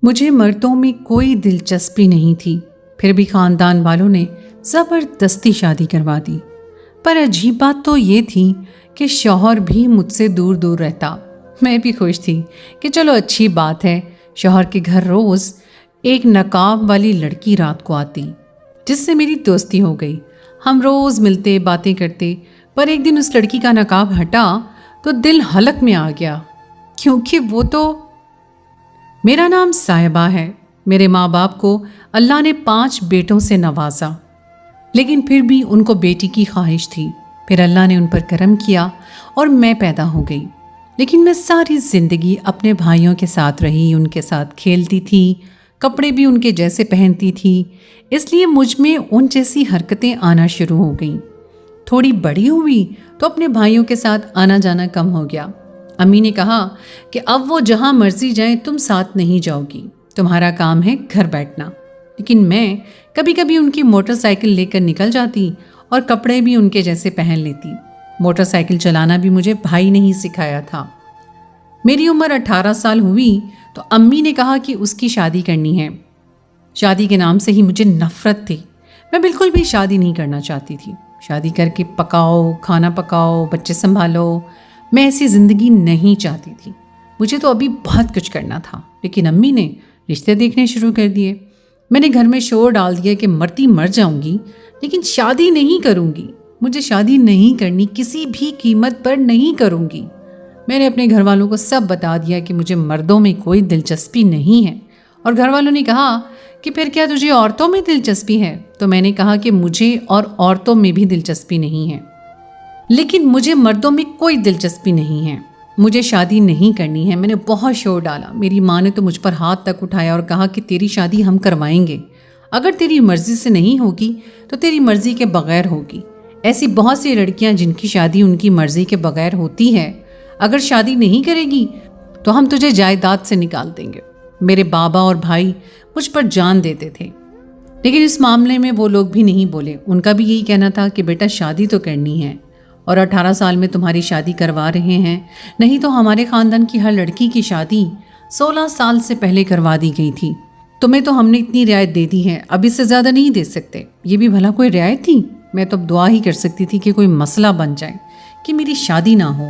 مجھے مردوں میں کوئی دلچسپی نہیں تھی، پھر بھی خاندان والوں نے زبردستی شادی کروا دی۔ پر عجیب بات تو یہ تھی کہ شوہر بھی مجھ سے دور دور رہتا۔ میں بھی خوش تھی کہ چلو اچھی بات ہے، شوہر کے گھر روز ایک نقاب والی لڑکی رات کو آتی جس سے میری دوستی ہو گئی۔ ہم روز ملتے باتیں کرتے، پر ایک دن اس لڑکی کا نقاب ہٹا تو دل حلق میں آ گیا، کیونکہ وہ تو میرا نام صاحبہ ہے۔ میرے ماں باپ کو اللہ نے 5 بیٹوں سے نوازا، لیکن پھر بھی ان کو بیٹی کی خواہش تھی۔ پھر اللہ نے ان پر کرم کیا اور میں پیدا ہو گئی، لیکن میں ساری زندگی اپنے بھائیوں کے ساتھ رہی، ان کے ساتھ کھیلتی تھی، کپڑے بھی ان کے جیسے پہنتی تھی، اس لیے مجھ میں ان جیسی حرکتیں آنا شروع ہو گئیں۔ تھوڑی بڑی ہوئی تو اپنے بھائیوں کے ساتھ آنا جانا کم ہو گیا۔ امی نے کہا کہ اب وہ جہاں مرضی جائیں تم ساتھ نہیں جاؤ گی، تمہارا کام ہے گھر بیٹھنا۔ لیکن میں کبھی کبھی ان کی موٹر سائیکل لے کر نکل جاتی اور کپڑے بھی ان کے جیسے پہن لیتی۔ موٹر سائیکل چلانا بھی مجھے بھائی نے ہی سکھایا تھا۔ میری عمر 18 سال ہوئی تو امی نے کہا کہ اس کی شادی کرنی ہے۔ شادی کے نام سے ہی مجھے نفرت تھی، میں بالکل بھی شادی نہیں کرنا چاہتی تھی۔ شادی کر کے پکاؤ، کھانا پکاؤ، بچے سنبھالو، میں ایسی زندگی نہیں چاہتی تھی۔ مجھے تو ابھی بہت کچھ کرنا تھا، لیکن امی نے رشتے دیکھنے شروع کر دیے۔ میں نے گھر میں شور ڈال دیا کہ مرتی مر جاؤں گی لیکن شادی نہیں کروں گی، مجھے شادی نہیں کرنی، کسی بھی قیمت پر نہیں کروں گی۔ میں نے اپنے گھر والوں کو سب بتا دیا کہ مجھے مردوں میں کوئی دلچسپی نہیں ہے، اور گھر والوں نے کہا کہ پھر کیا تجھے عورتوں میں دلچسپی ہے؟ تو میں نے کہا کہ مجھے اور عورتوں میں بھی دلچسپی نہیں ہے، لیکن مجھے مردوں میں کوئی دلچسپی نہیں ہے، مجھے شادی نہیں کرنی ہے۔ میں نے بہت شور ڈالا، میری ماں نے تو مجھ پر ہاتھ تک اٹھایا اور کہا کہ تیری شادی ہم کروائیں گے، اگر تیری مرضی سے نہیں ہوگی تو تیری مرضی کے بغیر ہوگی۔ ایسی بہت سی لڑکیاں جن کی شادی ان کی مرضی کے بغیر ہوتی ہے، اگر شادی نہیں کرے گی تو ہم تجھے جائیداد سے نکال دیں گے۔ میرے بابا اور بھائی مجھ پر جان دیتے تھے، لیکن اس معاملے میں وہ لوگ بھی نہیں بولے۔ ان کا بھی یہی کہنا تھا کہ بیٹا شادی تو کرنی ہے، اور 18 سال میں تمہاری شادی کروا رہے ہیں، نہیں تو ہمارے خاندان کی ہر لڑکی کی شادی 16 سال سے پہلے کروا دی گئی تھی۔ تمہیں تو ہم نے اتنی رعایت دے دی ہے، اب اس سے زیادہ نہیں دے سکتے۔ یہ بھی بھلا کوئی رعایت تھی؟ میں تو اب دعا ہی کر سکتی تھی کہ کوئی مسئلہ بن جائے کہ میری شادی نہ ہو،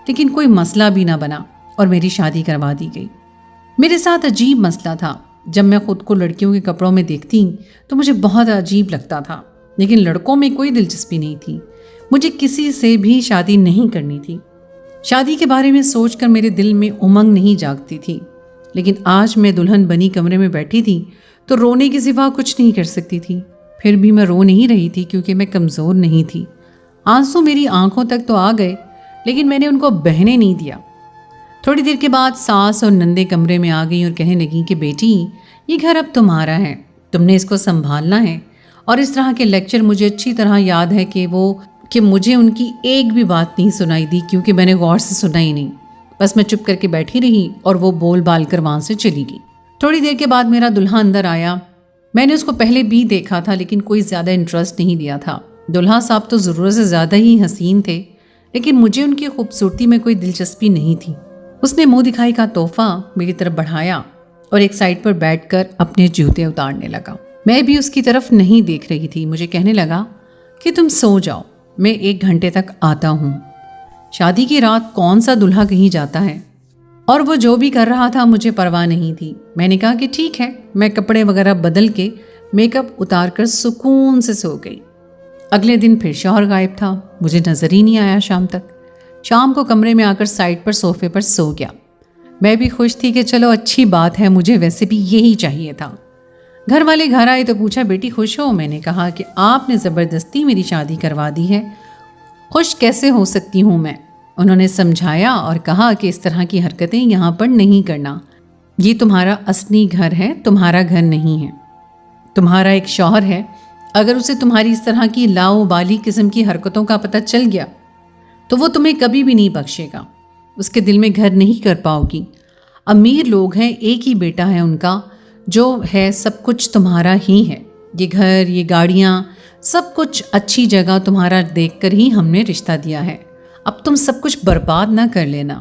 لیکن کوئی مسئلہ بھی نہ بنا اور میری شادی کروا دی گئی۔ میرے ساتھ عجیب مسئلہ تھا، جب میں خود کو لڑکیوں کے کپڑوں میں دیکھتی تو مجھے بہت عجیب لگتا تھا، لیکن لڑکوں میں کوئی دلچسپی نہیں تھی۔ مجھے کسی سے بھی شادی نہیں کرنی تھی۔ شادی کے بارے میں سوچ کر میرے دل میں امنگ نہیں جاگتی تھی، لیکن آج میں دلہن بنی کمرے میں بیٹھی تھی تو رونے کے سوا کچھ نہیں کر سکتی تھی۔ پھر بھی میں رو نہیں رہی تھی کیونکہ میں کمزور نہیں تھی۔ آنسو میری آنکھوں تک تو آ گئے، لیکن میں نے ان کو بہنے نہیں دیا۔ تھوڑی دیر کے بعد ساس اور نندے کمرے میں آ گئیں اور کہنے لگیں کہ بیٹی، یہ گھر اب تمہارا ہے، تم نے اس کو سنبھالنا ہے۔ اور اس طرح کے لیکچر مجھے اچھی طرح یاد ہے کہ مجھے ان کی ایک بھی بات نہیں سنائی دی، کیونکہ میں نے غور سے سنا ہی نہیں۔ بس میں چپ کر کے بیٹھی رہی اور وہ بول بال کر وہاں سے چلی گئی۔ تھوڑی دیر کے بعد میرا دلہا اندر آیا۔ میں نے اس کو پہلے بھی دیکھا تھا، لیکن کوئی زیادہ انٹرسٹ نہیں لیا تھا۔ دلہا صاحب تو ضرورت سے زیادہ ہی حسین تھے، لیکن مجھے ان کی خوبصورتی میں کوئی دلچسپی نہیں تھی۔ اس نے منہ دکھائی کا تحفہ میری طرف بڑھایا اور ایک سائڈ پر بیٹھ کر اپنے جوتے اتارنے لگا۔ میں بھی اس کی طرف نہیں دیکھ رہی تھی۔ مجھے کہنے لگا کہ تم سو جاؤ، میں 1 گھنٹے تک آتا ہوں۔ شادی کی رات کون سا دلہا کہیں جاتا ہے؟ اور وہ جو بھی کر رہا تھا مجھے پرواہ نہیں تھی۔ میں نے کہا کہ ٹھیک ہے۔ میں کپڑے وغیرہ بدل کے میک اپ اتار کر سکون سے سو گئی۔ اگلے دن پھر شوہر غائب تھا، مجھے نظر ہی نہیں آیا شام تک۔ شام کو کمرے میں آ کر سائڈ پر صوفے پر سو گیا۔ میں بھی خوش تھی کہ چلو اچھی بات ہے، مجھے ویسے بھی یہی چاہیے تھا۔ گھر والے گھر آئے تو پوچھا بیٹی خوش ہو؟ میں نے کہا کہ آپ نے زبردستی میری شادی کروا دی ہے، خوش کیسے ہو سکتی ہوں میں؟ انہوں نے سمجھایا اور کہا کہ اس طرح کی حرکتیں یہاں پر نہیں کرنا، یہ تمہارا اصلی گھر ہے، تمہارا گھر نہیں ہے۔ تمہارا ایک شوہر ہے، اگر اسے تمہاری اس طرح کی لاؤبالی قسم کی حرکتوں کا پتہ چل گیا تو وہ تمہیں کبھی بھی نہیں بخشے گا، اس کے دل میں گھر نہیں کر پاؤ گی۔ امیر لوگ ہیں، ایک ہی بیٹا ہے ان کا، جو ہے سب کچھ تمہارا ہی ہے، یہ گھر، یہ گاڑیاں، سب کچھ اچھی جگہ تمہارا دیکھ کر ہی ہم نے رشتہ دیا ہے، اب تم سب کچھ برباد نہ کر لینا۔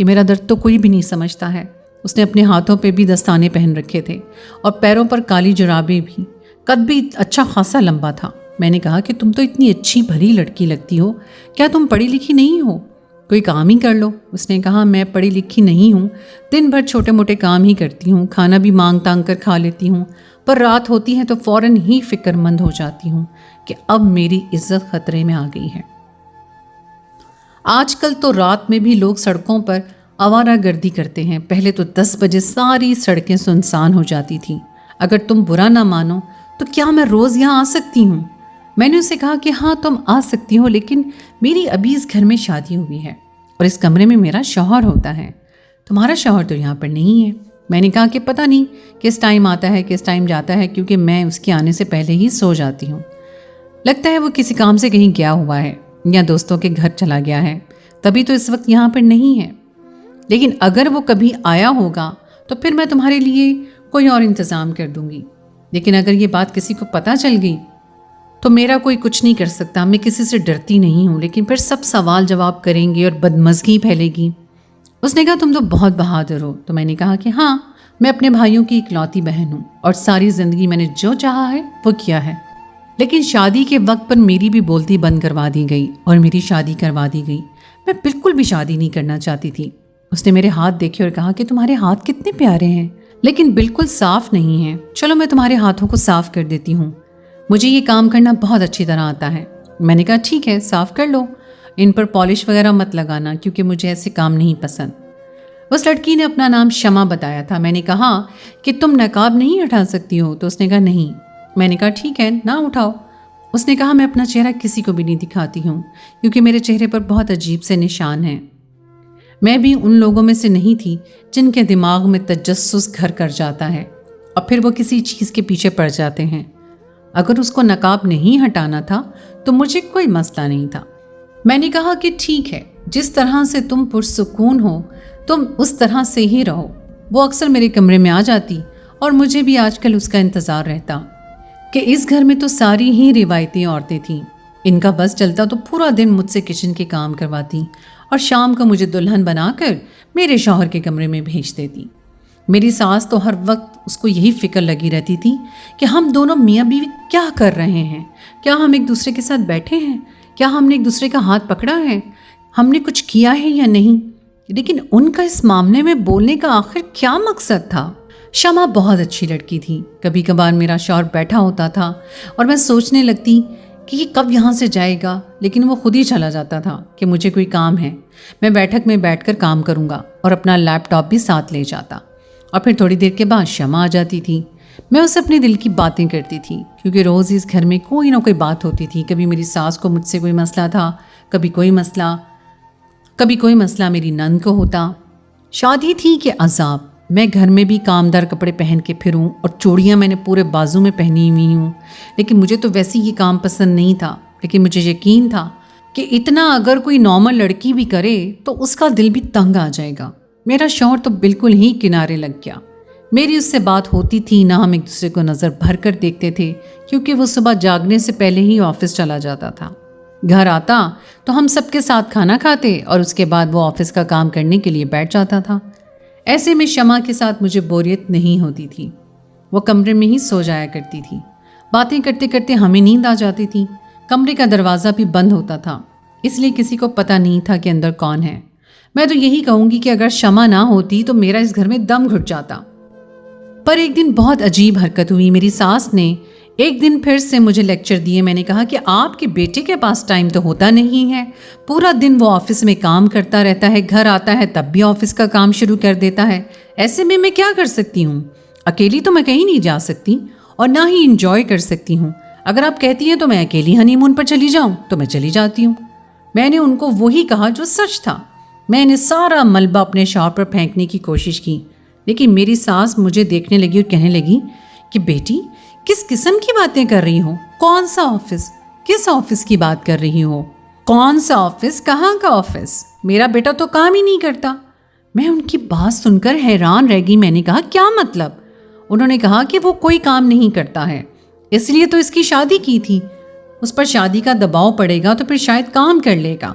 کہ میرا درد تو کوئی بھی نہیں سمجھتا ہے۔ اس نے اپنے ہاتھوں پہ بھی دستانے پہن رکھے تھے اور پیروں پر کالی جرابیں بھی، قد بھی اچھا خاصا لمبا تھا۔ میں نے کہا کہ تم تو اتنی اچھی بھلی لڑکی لگتی ہو، کیا تم پڑھی لکھی نہیں ہو؟ کوئی کام ہی کر لو۔ اس نے کہا میں پڑھی لکھی نہیں ہوں، دن بھر چھوٹے موٹے کام ہی کرتی ہوں، کھانا بھی مانگ تانگ کر کھا لیتی ہوں، پر رات ہوتی ہے تو فوراً ہی فکر مند ہو جاتی ہوں کہ اب میری عزت خطرے میں آ گئی ہے۔ آج کل تو رات میں بھی لوگ سڑکوں پر آوارہ گردی کرتے ہیں، پہلے تو 10 بجے ساری سڑکیں سنسان ہو جاتی تھیں۔ اگر تم برا نہ مانو تو کیا میں روز یہاں آ سکتی ہوں؟ میں نے اسے کہا کہ ہاں تم آ سکتی ہو، لیکن میری ابھی اس گھر میں شادی ہوئی ہے اور اس کمرے میں میرا شوہر ہوتا ہے، تمہارا شوہر تو یہاں پر نہیں ہے۔ میں نے کہا کہ پتہ نہیں کس ٹائم آتا ہے کس ٹائم جاتا ہے، کیونکہ میں اس کے آنے سے پہلے ہی سو جاتی ہوں۔ لگتا ہے وہ کسی کام سے کہیں گیا ہوا ہے یا دوستوں کے گھر چلا گیا ہے، تبھی تو اس وقت یہاں پر نہیں ہے۔ لیکن اگر وہ کبھی آیا ہوگا تو پھر میں تمہارے لیے کوئی اور انتظام کر دوں گی، لیکن اگر یہ بات کسی کو پتہ چل گئی تو میرا کوئی کچھ نہیں کر سکتا۔ میں کسی سے ڈرتی نہیں ہوں، لیکن پھر سب سوال جواب کریں گے اور بدمزگی پھیلے گی۔ اس نے کہا تم تو بہت بہادر ہو۔ تو میں نے کہا کہ ہاں، میں اپنے بھائیوں کی اکلوتی بہن ہوں اور ساری زندگی میں نے جو چاہا ہے وہ کیا ہے، لیکن شادی کے وقت پر میری بھی بولتی بند کروا دی گئی اور میری شادی کروا دی گئی۔ میں بالکل بھی شادی نہیں کرنا چاہتی تھی۔ اس نے میرے ہاتھ دیکھے اور کہا کہ تمہارے ہاتھ کتنے پیارے ہیں، لیکن بالکل صاف نہیں ہیں۔ چلو میں تمہارے ہاتھوں کو صاف کر دیتی ہوں، مجھے یہ کام کرنا بہت اچھی طرح آتا ہے۔ میں نے کہا ٹھیک ہے، صاف کر لو، ان پر پالش وغیرہ مت لگانا کیونکہ مجھے ایسے کام نہیں پسند۔ اس لڑکی نے اپنا نام شمع بتایا تھا۔ میں نے کہا کہ تم نقاب نہیں ہٹا سکتی ہو؟ تو اس نے کہا نہیں۔ میں نے کہا ٹھیک ہے، نہ اٹھاؤ۔ اس نے کہا میں اپنا چہرہ کسی کو بھی نہیں دکھاتی ہوں کیونکہ میرے چہرے پر بہت عجیب سے نشان ہیں۔ میں بھی ان لوگوں میں سے نہیں تھی جن کے دماغ میں تجسس گھر کر جاتا ہے اور پھر وہ کسی چیز کے پیچھے پڑ جاتے ہیں۔ اگر اس کو نقاب نہیں ہٹانا تھا تو مجھے کوئی مسئلہ نہیں تھا۔ میں نے کہا کہ ٹھیک ہے، جس طرح سے تم پرسکون ہو تم اس طرح سے ہی رہو۔ وہ اکثر میرے کمرے میں آ جاتی اور مجھے بھی آج کل اس کا انتظار رہتا کہ اس گھر میں تو ساری ہی روایتی عورتیں تھیں، ان کا بس چلتا تو پورا دن مجھ سے کچن کے کام کرواتی اور شام کو مجھے دلہن بنا کر میرے شوہر کے کمرے میں بھیج دیتی۔ میری ساس تو ہر وقت اس کو یہی فکر لگی رہتی تھی کہ ہم دونوں میاں بیوی کیا کر رہے ہیں، کیا ہم ایک دوسرے کے ساتھ بیٹھے ہیں، کیا ہم نے ایک دوسرے کا ہاتھ پکڑا ہے، ہم نے کچھ کیا ہے یا نہیں۔ لیکن ان کا اس معاملے میں بولنے کا آخر کیا مقصد تھا؟ شمع بہت اچھی لڑکی تھی۔ کبھی کبھار میرا شوہر بیٹھا ہوتا تھا اور میں سوچنے لگتی کہ یہ کب یہاں سے جائے گا، لیکن وہ خود ہی چلا جاتا تھا کہ مجھے کوئی کام ہے، میں بیٹھک میں بیٹھ کر کام کروں گا، اور اپنا لیپ ٹاپ بھی ساتھ لے جاتا۔ اور پھر تھوڑی دیر کے بعد شمع آ جاتی تھی۔ میں اسے اپنے دل کی باتیں کرتی تھی کیونکہ روز اس گھر میں کوئی نہ کوئی بات ہوتی تھی۔ کبھی میری ساس کو مجھ سے کوئی مسئلہ تھا، کبھی کوئی مسئلہ میری نند کو ہوتا۔ شادی تھی کہ عذاب، میں گھر میں بھی کامدار کپڑے پہن کے پھروں اور چوڑیاں میں نے پورے بازو میں پہنی ہوئی ہوں، لیکن مجھے تو ویسے یہ کام پسند نہیں تھا۔ لیکن مجھے یقین تھا کہ اتنا اگر کوئی نارمل لڑکی بھی کرے تو اس کا دل بھی تنگ آ جائے گا۔ میرا شوہر تو بالکل ہی کنارے لگ گیا۔ میری اس سے بات ہوتی تھی نہ، ہم ایک دوسرے کو نظر بھر کر دیکھتے تھے کیونکہ وہ صبح جاگنے سے پہلے ہی آفس چلا جاتا تھا۔ گھر آتا تو ہم سب کے ساتھ کھانا کھاتے اور اس کے بعد وہ آفس کا کام کرنے کے لیے بیٹھ جاتا تھا۔ ایسے میں شمع کے ساتھ مجھے بوریت نہیں ہوتی تھی۔ وہ کمرے میں ہی سو جایا کرتی تھی، باتیں کرتے کرتے ہمیں نیند آ جاتی تھی۔ کمرے کا دروازہ بھی بند ہوتا تھا، اس لیے کسی کو پتہ نہیں تھا کہ اندر کون ہے۔ میں تو یہی کہوں گی کہ اگر شمع نہ ہوتی تو میرا اس گھر میں دم گھٹ جاتا۔ پر ایک دن بہت عجیب حرکت ہوئی۔ میری ساس نے ایک دن پھر سے مجھے لیکچر دیے۔ میں نے کہا کہ آپ کے بیٹے کے پاس ٹائم تو ہوتا نہیں ہے، پورا دن وہ آفس میں کام کرتا رہتا ہے، گھر آتا ہے تب بھی آفس کا کام شروع کر دیتا ہے۔ ایسے میں کیا کر سکتی ہوں؟ اکیلی تو میں کہیں نہیں جا سکتی اور نہ ہی انجوائے کر سکتی ہوں۔ اگر آپ کہتی ہیں تو میں اکیلی ہنی مون پر چلی جاؤں تو میں چلی جاتی ہوں۔ میں نے ان کو وہی کہا جو سچ تھا۔ میں نے سارا ملبہ اپنے شوہر پر پھینکنے کی کوشش کی، لیکن میری ساس مجھے دیکھنے لگی اور کہنے لگی کہ بیٹی کس قسم کی باتیں کر رہی ہو؟ کون سا آفس؟ کس آفس کی بات کر رہی ہو؟ کون سا آفس؟ کہاں کا آفس؟ میرا بیٹا تو کام ہی نہیں کرتا۔ میں ان کی بات سن کر حیران رہ گئی۔ میں نے کہا کیا مطلب؟ انہوں نے کہا کہ وہ کوئی کام نہیں کرتا ہے، اس لیے تو اس کی شادی کی تھی، اس پر شادی کا دباؤ پڑے گا تو پھر شاید کام کر لے گا۔